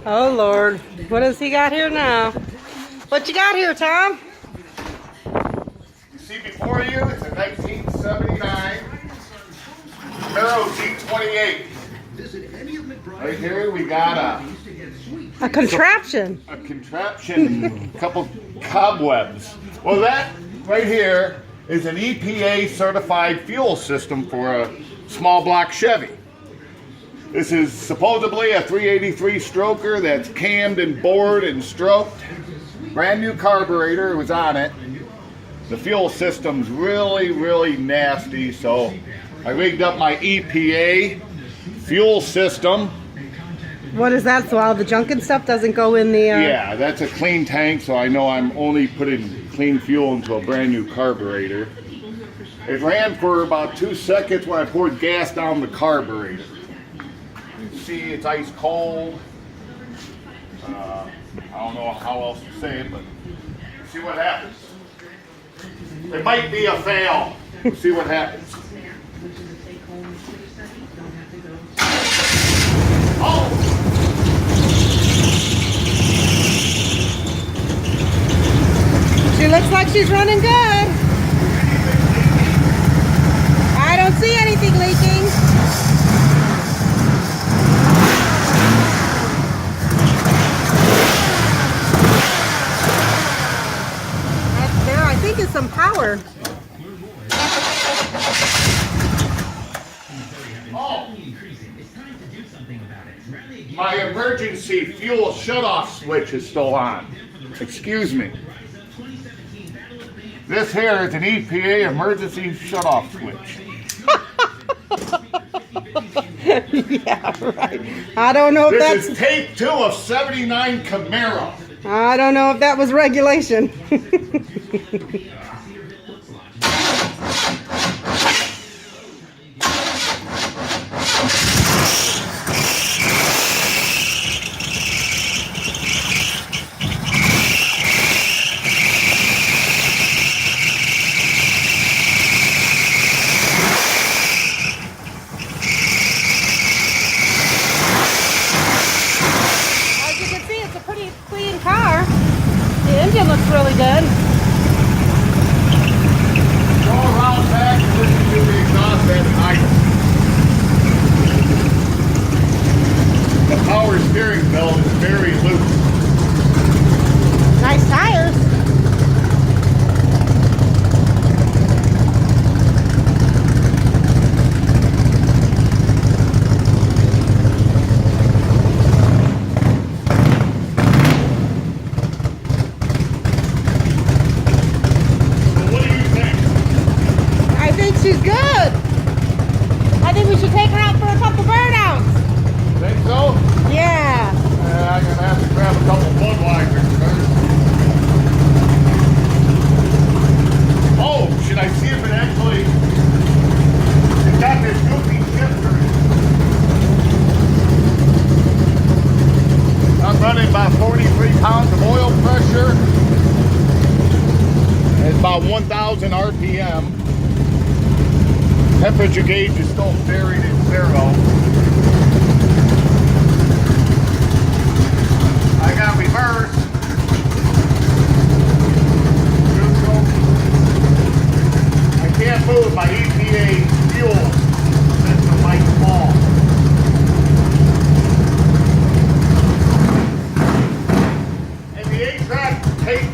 Oh Lord, what does he got here now? What you got here, Tom? You see before you, it's a 1979 Z28. Right here we got A contraption. a contraption, a couple cobwebs. Well, that right here is an EPA certified fuel system for a small block Chevy. This is supposedly a 383 stroker that's cammed and bored and stroked. Brand new carburetor was on it. The fuel system's really nasty, so I rigged up my EPA fuel system. What is that? So all the junk and stuff doesn't go in the... Yeah, that's a clean tank, so I know I'm only putting clean fuel into a brand new carburetor. It ran for about 2 seconds when I poured gas down the carburetor. You can see it's ice cold. I don't know how else to say it, but see what happens. It might be a fail. We'll see what happens. Oh! She looks like she's running good. I don't see anything leaking. There, I think, is some power. Oh! My emergency fuel shutoff switch is still on. Excuse me. This here is an EPA emergency shutoff switch. Yeah, right. I don't know if This is tape 2 of 79 Camaro. I don't know if that was regulation. As you can see, it's a pretty clean car. The engine looks really good. Go around back and listen to the exhaust fan and idle. The power steering belt is very loose. Nice tires. What do you think? I think she's good. I think we should take her out for a couple burnouts. Think so? Yeah. I'm gonna have to grab a couple Budweisers first. Oh, should I see if it actually... It's got this goofy shifter. I'm running about 43 pounds of oil pressure. It's about 1,000 RPM. Temperature gauge is still buried in 0. I got reverse. Neutral. I can't move my EPA fuel. That's the light fall. And the 8-track tape